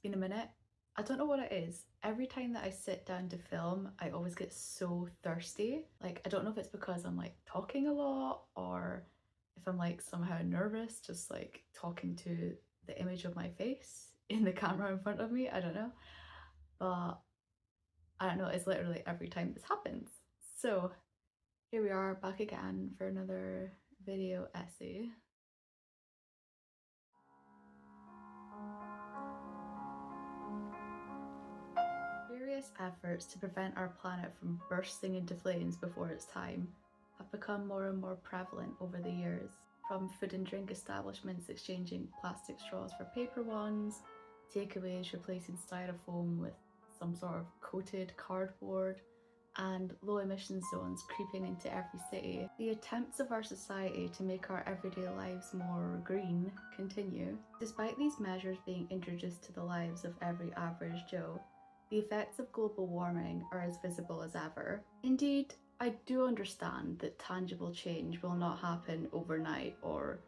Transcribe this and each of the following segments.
been a minute. I don't know what it is. Every time that I sit down to film, I always get so thirsty. Like, I don't know if it's because I'm like talking a lot or if I'm like somehow nervous, just like talking to the image of my face in the camera in front of me. I don't know. But I don't know, it's literally every time this happens. So here we are back again for another video essay. Various efforts to prevent our planet from bursting into flames before its time have become more and more prevalent over the years, from food and drink establishments exchanging plastic straws for paper ones, takeaways replacing styrofoam with some sort of coated cardboard, and low emission zones creeping into every city. The attempts of our society to make our everyday lives more green continue. Despite these measures being introduced to the lives of every average Joe, the effects of global warming are as visible as ever. Indeed, I do understand that tangible change will not happen overnight or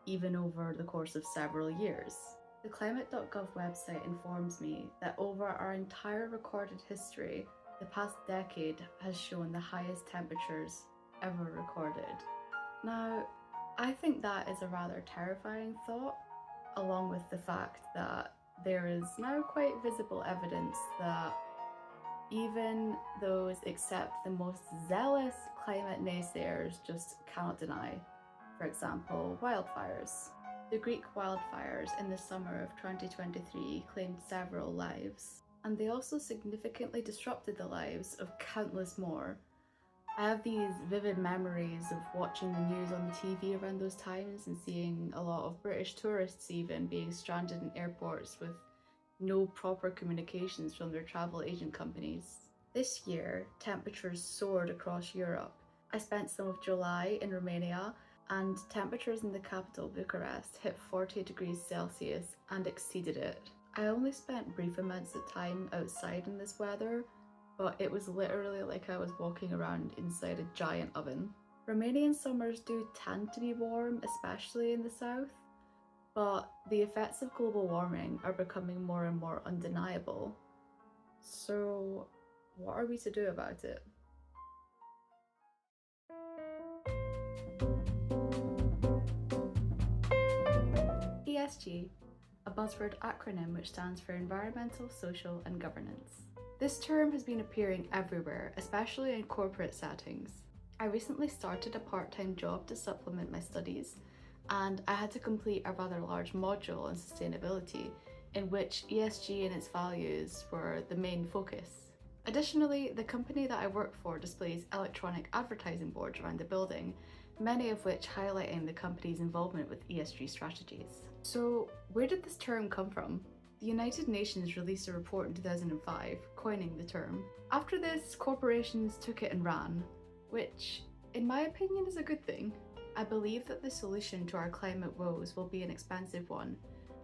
even over the course of several years. The climate.gov website informs me that over our entire recorded history, the past decade has shown the highest temperatures ever recorded. Now, I think that is a rather terrifying thought, along with the fact that there is now quite visible evidence that even those except the most zealous climate naysayers just cannot deny. For example, wildfires. The Greek wildfires in the summer of 2023 claimed several lives, and they also significantly disrupted the lives of countless more. I have these vivid memories of watching the news on the TV around those times and seeing a lot of British tourists even being stranded in airports with no proper communications from their travel agent companies. This year, temperatures soared across Europe. I spent some of July in Romania, and temperatures in the capital Bucharest hit 40 degrees Celsius and exceeded it. I only spent brief amounts of time outside in this weather, but it was literally like I was walking around inside a giant oven. Romanian summers do tend to be warm, especially in the south, but the effects of global warming are becoming more and more undeniable. So, what are we to do about it? ESG, a buzzword acronym which stands for Environmental, Social and Governance. This term has been appearing everywhere, especially in corporate settings. I recently started a part-time job to supplement my studies, and I had to complete a rather large module on sustainability, in which ESG and its values were the main focus. Additionally, the company that I work for displays electronic advertising boards around the building, many of which highlighting the company's involvement with ESG strategies. So, where did this term come from? The United Nations released a report in 2005, coining the term. After this, corporations took it and ran, which, in my opinion, is a good thing. I believe that the solution to our climate woes will be an expensive one,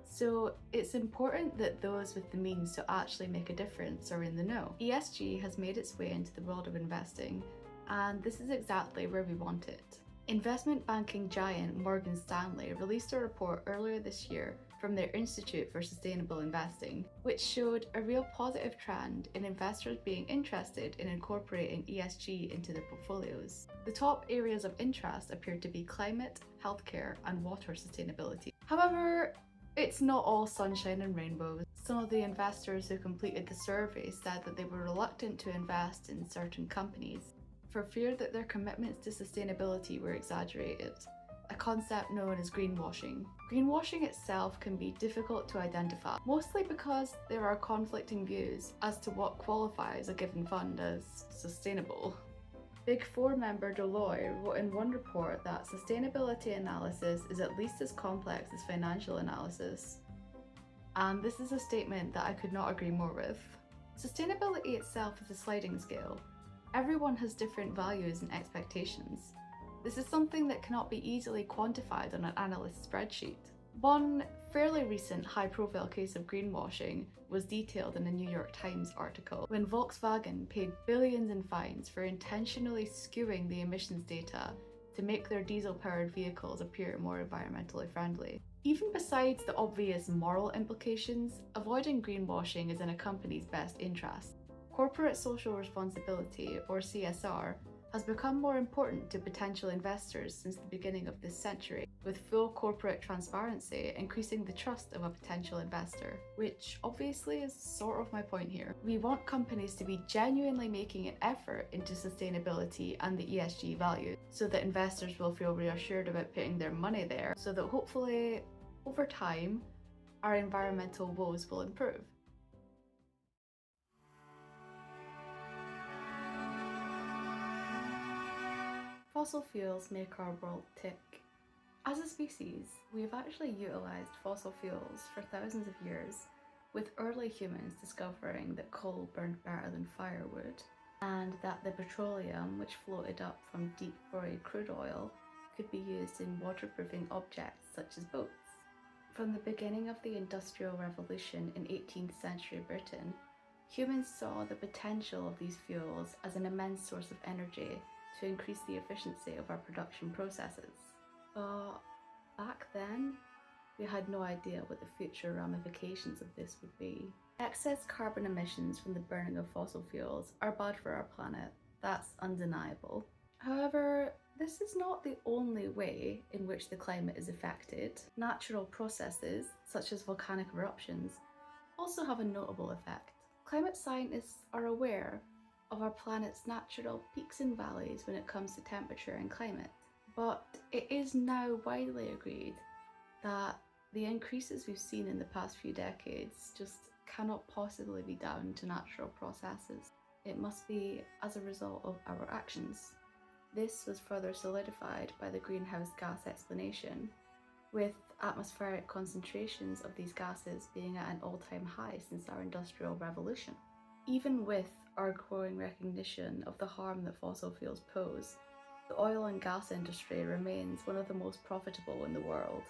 so it's important that those with the means to actually make a difference are in the know. ESG has made its way into the world of investing, and this is exactly where we want it. Investment banking giant Morgan Stanley released a report earlier this year from their Institute for Sustainable Investing, which showed a real positive trend in investors being interested in incorporating ESG into their portfolios. The top areas of interest appeared to be climate, healthcare, and water sustainability. However, it's not all sunshine and rainbows. Some of the investors who completed the survey said that they were reluctant to invest in certain companies for fear that their commitments to sustainability were exaggerated, a concept known as greenwashing. Greenwashing itself can be difficult to identify, mostly because there are conflicting views as to what qualifies a given fund as sustainable. Big Four member Deloitte wrote in one report that sustainability analysis is at least as complex as financial analysis. And this is a statement that I could not agree more with. Sustainability itself is a sliding scale. Everyone has different values and expectations. This is something that cannot be easily quantified on an analyst's spreadsheet. One fairly recent high-profile case of greenwashing was detailed in a New York Times article when Volkswagen paid billions in fines for intentionally skewing the emissions data to make their diesel-powered vehicles appear more environmentally friendly. Even besides the obvious moral implications, avoiding greenwashing is in a company's best interest. Corporate social responsibility, or CSR, has become more important to potential investors since the beginning of this century, with full corporate transparency increasing the trust of a potential investor, which obviously is sort of my point here. We want companies to be genuinely making an effort into sustainability and the ESG value, so that investors will feel reassured about putting their money there, so that hopefully, over time, our environmental woes will improve. Fossil fuels make our world tick. As a species, we have actually utilised fossil fuels for thousands of years, with early humans discovering that coal burned better than firewood, and that the petroleum which floated up from deep buried crude oil could be used in waterproofing objects such as boats. From the beginning of the Industrial Revolution in 18th century Britain, humans saw the potential of these fuels as an immense source of energy to increase the efficiency of our production processes. But back then, we had no idea what the future ramifications of this would be. Excess carbon emissions from the burning of fossil fuels are bad for our planet, that's undeniable. However, this is not the only way in which the climate is affected. Natural processes, such as volcanic eruptions, also have a notable effect. Climate scientists are aware of our planet's natural peaks and valleys when it comes to temperature and climate. But it is now widely agreed that the increases we've seen in the past few decades just cannot possibly be down to natural processes. It must be as a result of our actions. This was further solidified by the greenhouse gas explanation, with atmospheric concentrations of these gases being at an all-time high since our Industrial Revolution. Even with our growing recognition of the harm that fossil fuels pose, the oil and gas industry remains one of the most profitable in the world.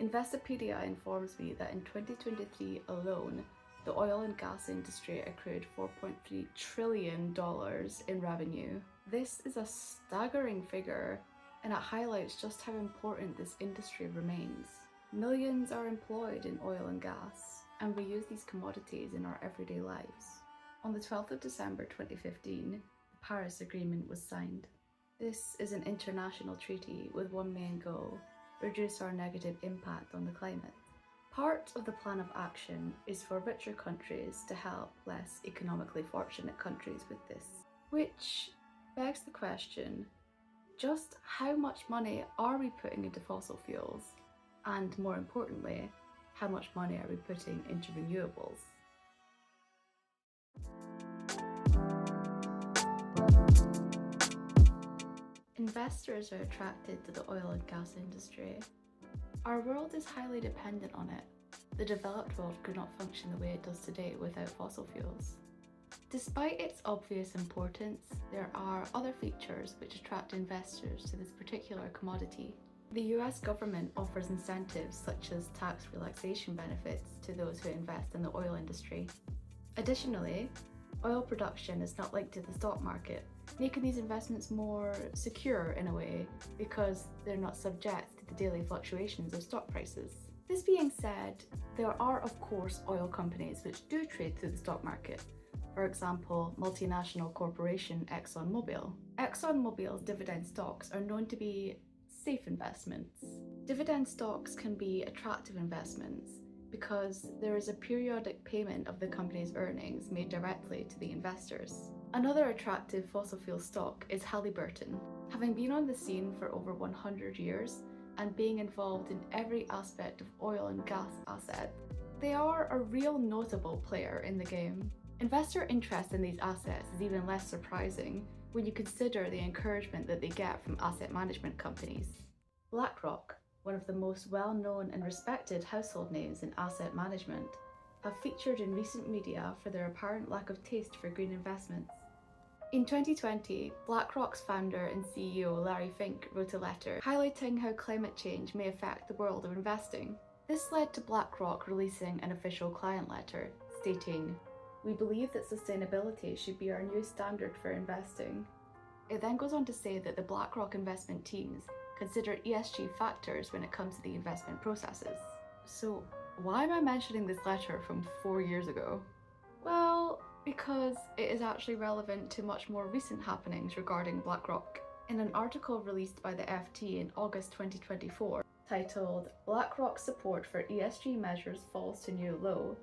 Investopedia informs me that in 2023 alone, the oil and gas industry accrued $4.3 trillion in revenue. This is a staggering figure, and it highlights just how important this industry remains. Millions are employed in oil and gas, and we use these commodities in our everyday lives. On the 12th of December 2015, the Paris Agreement was signed. This is an international treaty with one main goal: reduce our negative impact on the climate. Part of the plan of action is for richer countries to help less economically fortunate countries with this. Which begs the question, just how much money are we putting into fossil fuels? And more importantly, how much money are we putting into renewables? Investors are attracted to the oil and gas industry. Our world is highly dependent on it. The developed world could not function the way it does today without fossil fuels. Despite its obvious importance, there are other features which attract investors to this particular commodity. The US government offers incentives such as tax relaxation benefits to those who invest in the oil industry. Additionally, oil production is not linked to the stock market, making these investments more secure in a way because they're not subject to the daily fluctuations of stock prices. This being said, there are of course oil companies which do trade through the stock market. For example, multinational corporation ExxonMobil. ExxonMobil's dividend stocks are known to be safe investments. Dividend stocks can be attractive investments because there is a periodic payment of the company's earnings made directly to the investors. Another attractive fossil fuel stock is Halliburton. Having been on the scene for over 100 years and being involved in every aspect of oil and gas assets, they are a real notable player in the game. Investor interest in these assets is even less surprising when you consider the encouragement that they get from asset management companies. BlackRock, one of the most well-known and respected household names in asset management, have featured in recent media for their apparent lack of taste for green investments. In 2020, BlackRock's founder and CEO Larry Fink wrote a letter highlighting how climate change may affect the world of investing. This led to BlackRock releasing an official client letter stating, "We believe that sustainability should be our new standard for investing." It then goes on to say that the BlackRock investment teams consider ESG factors when it comes to the investment processes. So why am I mentioning this letter from 4 years ago? Well, because it is actually relevant to much more recent happenings regarding BlackRock. In an article released by the FT in August 2024, titled "BlackRock's Support for ESG Measures Falls to New Low,"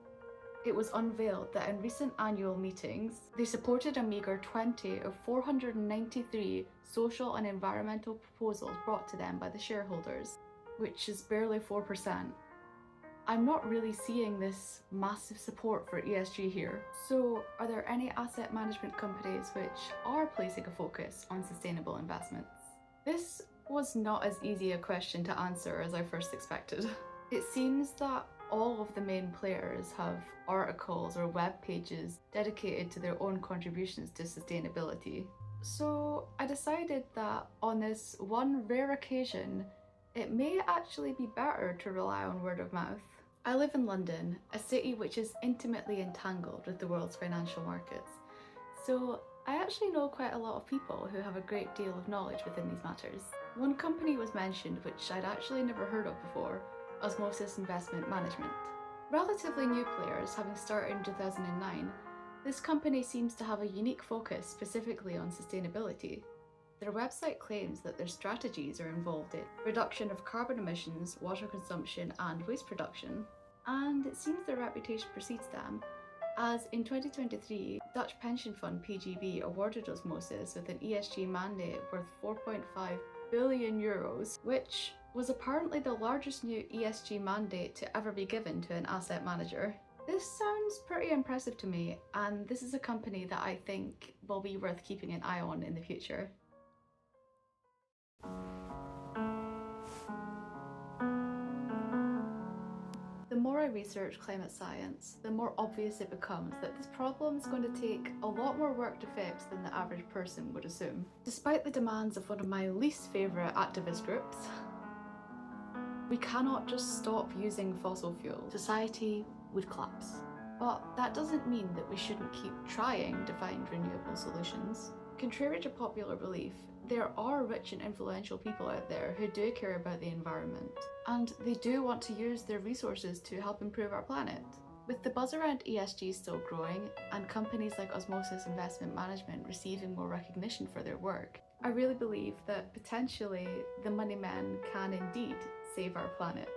it was unveiled that in recent annual meetings, they supported a meagre 20 of 493 social and environmental proposals brought to them by the shareholders, which is barely 4%. I'm not really seeing this massive support for ESG here. So, are there any asset management companies which are placing a focus on sustainable investments? This was not as easy a question to answer as I first expected. It seems that all of the main players have articles or web pages dedicated to their own contributions to sustainability. So I decided that on this one rare occasion, it may actually be better to rely on word of mouth. I live in London, a city which is intimately entangled with the world's financial markets. So I actually know quite a lot of people who have a great deal of knowledge within these matters. One company was mentioned which I'd actually never heard of before, Osmosis Investment Management. Relatively new players, having started in 2009, this company seems to have a unique focus specifically on sustainability. Their website claims that their strategies are involved in reduction of carbon emissions, water consumption and waste production, and it seems their reputation precedes them, as in 2023, Dutch pension fund PGB awarded Osmosis with an ESG mandate worth 4.5 billion euros, which was apparently the largest new ESG mandate to ever be given to an asset manager. This sounds pretty impressive to me, and this is a company that I think will be worth keeping an eye on in the future. The more I research climate science, the more obvious it becomes that this problem is going to take a lot more work to fix than the average person would assume. Despite the demands of one of my least favourite activist groups, we cannot just stop using fossil fuels. Society would collapse. But that doesn't mean that we shouldn't keep trying to find renewable solutions. Contrary to popular belief, there are rich and influential people out there who do care about the environment, and they do want to use their resources to help improve our planet. With the buzz around ESG still growing, and companies like Osmosis Investment Management receiving more recognition for their work, I really believe that potentially the money men can indeed save our planet.